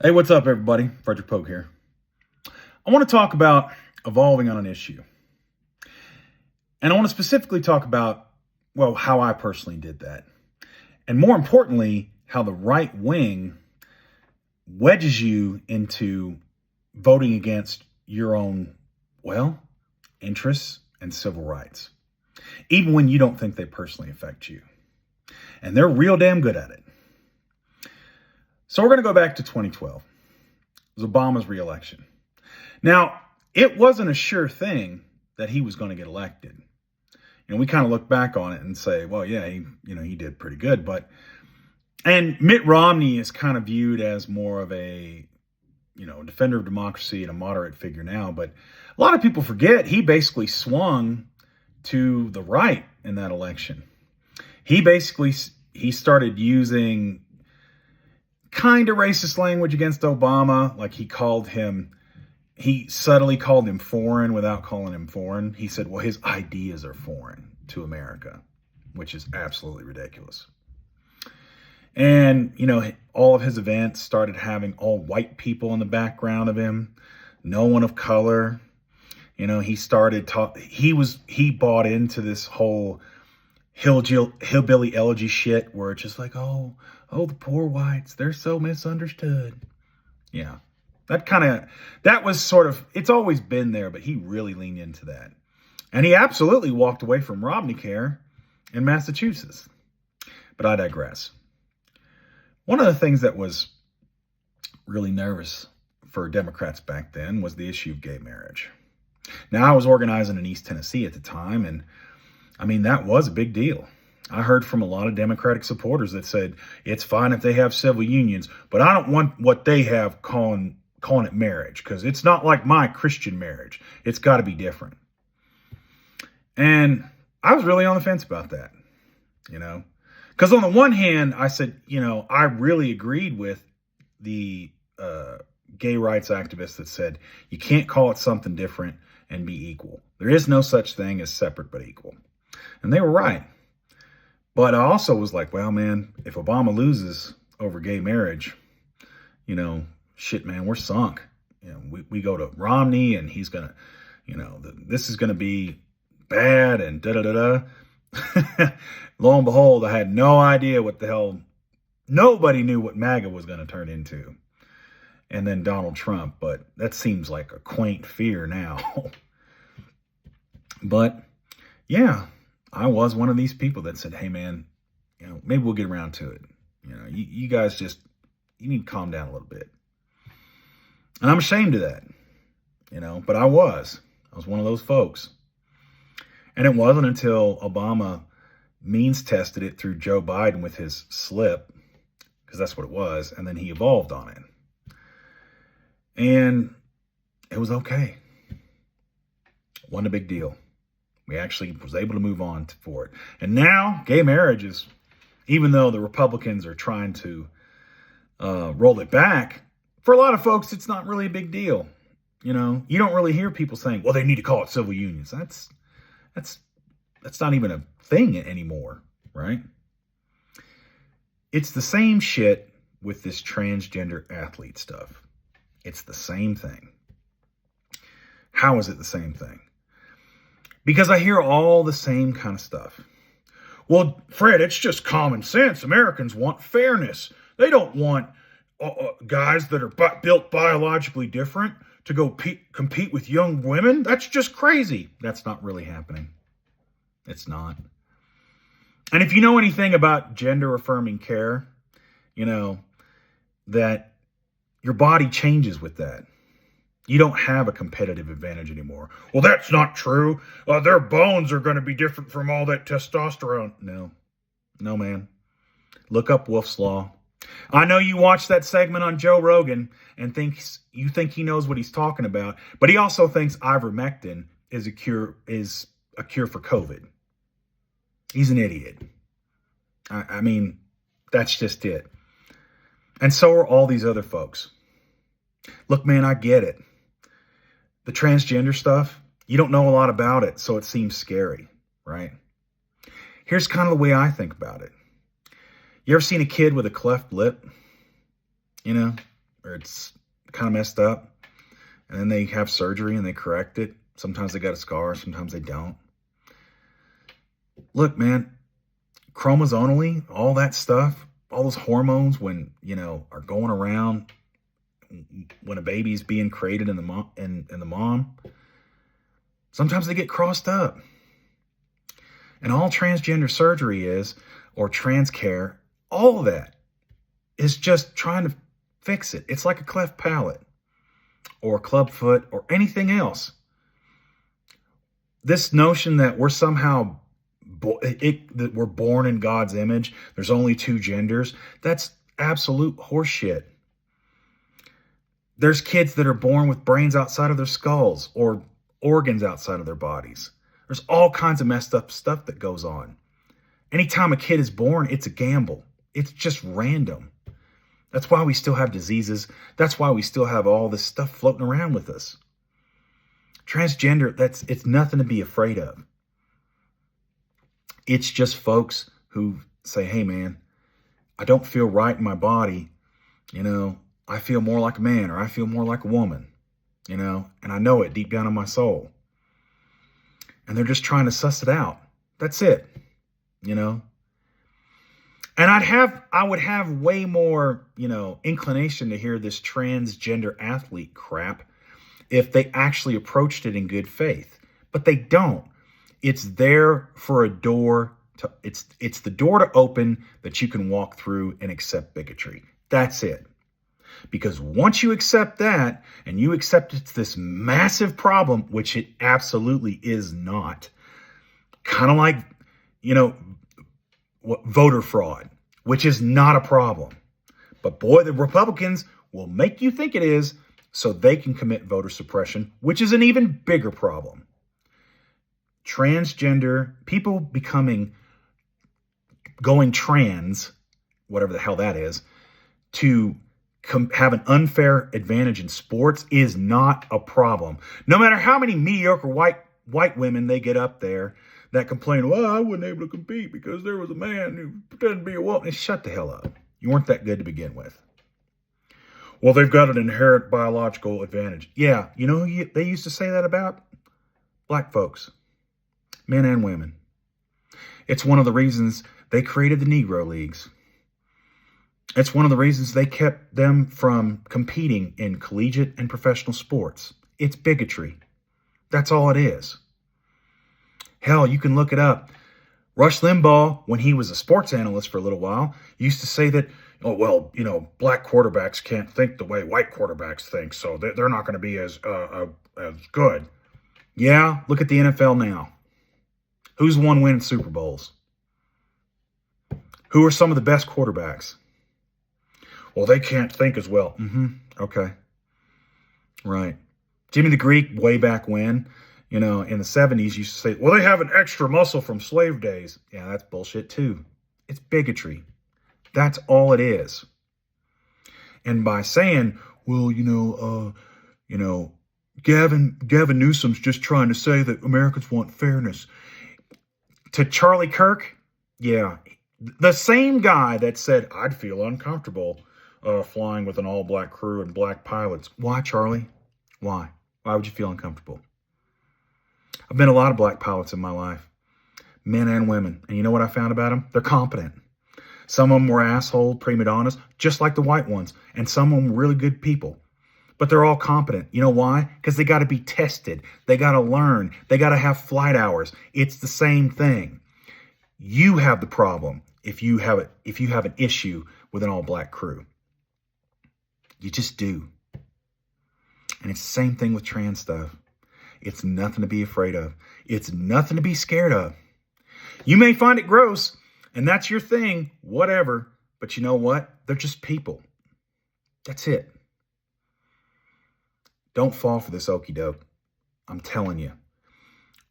Hey, what's up, everybody? Frederick Pogue here. I want to talk about evolving on an issue. And I want to specifically talk about, well, how I personally did that. And more importantly, how the right wing wedges you into voting against your own, well, interests and civil rights, even when you don't think they personally affect you. And they're real damn good at it. So we're going to go back to 2012. It was Obama's reelection. Now, it wasn't a sure thing that he was going to get elected. We kind of look back on it and say, well, yeah, he did pretty good. And Mitt Romney is kind of viewed as more of a, defender of democracy and a moderate figure now. But a lot of people forget he basically swung to the right in that election. He started using kind of racist language against Obama. Like he subtly called him foreign without calling him foreign. He said, well, his ideas are foreign to America, which is absolutely ridiculous. And, all of his events started having all white people in the background of him, no one of color. He bought into this whole hillbilly elegy shit where it's just like, oh, the poor whites, they're so misunderstood. Yeah, that was sort of, it's always been there, but he really leaned into that. And he absolutely walked away from Obamacare in Massachusetts. But I digress. One of the things that was really nervous for Democrats back then was the issue of gay marriage. Now, I was organizing in East Tennessee at the time, and that was a big deal. I heard from a lot of Democratic supporters that said, it's fine if they have civil unions, but I don't want what they have calling it marriage, because it's not like my Christian marriage. It's got to be different. And I was really on the fence about that, because on the one hand, I said, I really agreed with the gay rights activists that said, you can't call it something different and be equal. There is no such thing as separate but equal. And they were right. But I also was like, well, man, if Obama loses over gay marriage, shit, man, we're sunk. We go to Romney and he's going to, this is going to be bad and da-da-da-da. Lo and behold, I had no idea what the hell, nobody knew what MAGA was going to turn into. And then Donald Trump, but that seems like a quaint fear now. But yeah, I was one of these people that said, hey, man, maybe we'll get around to it. You guys you need to calm down a little bit. And I'm ashamed of that, but I was one of those folks. And it wasn't until Obama means tested it through Joe Biden with his slip, because that's what it was. And then he evolved on it. And it was okay. Wasn't a big deal. We actually was able to move on for it. And now gay marriage is, even though the Republicans are trying to roll it back, for a lot of folks, it's not really a big deal. You don't really hear people saying, well, they need to call it civil unions. That's not even a thing anymore, right? It's the same shit with this transgender athlete stuff. It's the same thing. How is it the same thing? Because I hear all the same kind of stuff. Well, Fred, it's just common sense. Americans want fairness. They don't want guys that are built biologically different to go compete with young women. That's just crazy. That's not really happening. It's not. And if you know anything about gender affirming care, that your body changes with that. You don't have a competitive advantage anymore. Well, that's not true. Their bones are going to be different from all that testosterone. No, man. Look up Wolf's Law. I know you watched that segment on Joe Rogan and you think he knows what he's talking about, but he also thinks ivermectin is a cure for COVID. He's an idiot. That's just it. And so are all these other folks. Look, man, I get it. The transgender stuff, you don't know a lot about it, so it seems scary, right? Here's kind of the way I think about it. You ever seen a kid with a cleft lip? Or or it's kind of messed up. And then they have surgery and they correct it. Sometimes they got a scar, sometimes they don't. Look, man, chromosomally, all that stuff, all those hormones when, are going around when a baby's being created in the mom, sometimes they get crossed up. And all transgender surgery is, or trans care, all of that is just trying to fix it. It's like a cleft palate or a club foot or anything else. This notion that we're somehow that we're born in God's image, there's only two genders, that's absolute horseshit. There's kids that are born with brains outside of their skulls or organs outside of their bodies. There's all kinds of messed up stuff that goes on. Anytime a kid is born, it's a gamble. It's just random. That's why we still have diseases. That's why we still have all this stuff floating around with us. Transgender, it's nothing to be afraid of. It's just folks who say, hey man, I don't feel right in my body. I feel more like a man or I feel more like a woman, and I know it deep down in my soul. And they're just trying to suss it out. That's it, And I would have way more, inclination to hear this transgender athlete crap if they actually approached it in good faith. But they don't. It's there for a door to, it's the door to open that you can walk through and accept bigotry. That's it. Because once you accept that and you accept it's this massive problem, which it absolutely is not, kind of like, voter fraud, which is not a problem. But boy, the Republicans will make you think it is so they can commit voter suppression, which is an even bigger problem. Transgender, people going trans, whatever the hell that is, to have an unfair advantage in sports is not a problem. No matter how many mediocre white women they get up there that complain, well, I wasn't able to compete because there was a man who pretended to be a woman. Shut the hell up. You weren't that good to begin with. Well, they've got an inherent biological advantage. Yeah, you know who they used to say that about? Black folks, men and women. It's one of the reasons they created the Negro Leagues. It's one of the reasons they kept them from competing in collegiate and professional sports. It's bigotry. That's all it is. Hell, you can look it up. Rush Limbaugh, when he was a sports analyst for a little while, used to say that, oh, well, black quarterbacks can't think the way white quarterbacks think, so they're not going to be as good. Yeah, look at the NFL now. Who's won winning Super Bowls? Who are some of the best quarterbacks? Well, they can't think as well. Okay. Right. Jimmy the Greek, way back when, in the 70s, used to say, well, they have an extra muscle from slave days. Yeah, that's bullshit too. It's bigotry. That's all it is. And by saying, well, Gavin Newsom's just trying to say that Americans want fairness. To Charlie Kirk, yeah, the same guy that said, I'd feel uncomfortable flying with an all-black crew and black pilots. Why, Charlie? Why? Why would you feel uncomfortable? I've been a lot of black pilots in my life, men and women. And you know what I found about them? They're competent. Some of them were asshole prima donnas, just like the white ones. And some of them were really good people. But they're all competent. You know why? Because they got to be tested. They got to learn. They got to have flight hours. It's the same thing. You have the problem if you have an issue with an all-black crew. You just do. And it's the same thing with trans stuff. It's nothing to be afraid of. It's nothing to be scared of. You may find it gross, and that's your thing, whatever. But you know what? They're just people. That's it. Don't fall for this okie doke. I'm telling you.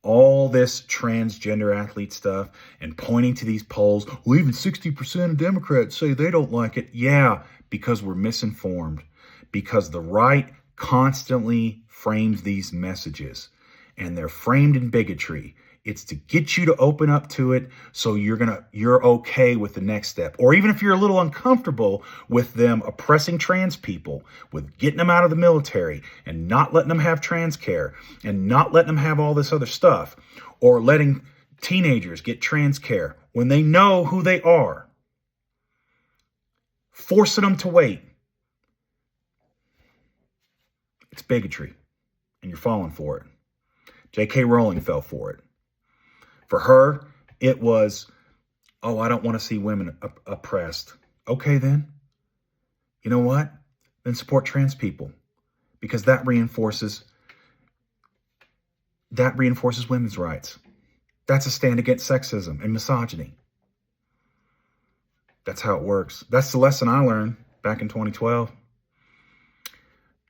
All this transgender athlete stuff and pointing to these polls, well, even 60% of Democrats say they don't like it. Yeah, because we're misinformed. Because the right constantly frames these messages. And they're framed in bigotry. It's to get you to open up to it so you're okay with the next step. Or even if you're a little uncomfortable with them oppressing trans people, with getting them out of the military and not letting them have trans care and not letting them have all this other stuff, or letting teenagers get trans care when they know who they are, forcing them to wait. It's bigotry, and you're falling for it. J.K. Rowling fell for it. For her, it was, oh, I don't want to see women oppressed. Okay, then. You know what? Then support trans people, because that reinforces women's rights. That's a stand against sexism and misogyny. That's how it works. That's the lesson I learned back in 2012.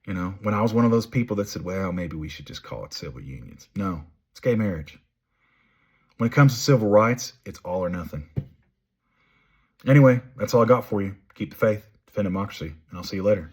You know, when I was one of those people that said, well, maybe we should just call it civil unions. No, it's gay marriage. When it comes to civil rights, it's all or nothing. Anyway, that's all I got for you. Keep the faith, defend democracy, and I'll see you later.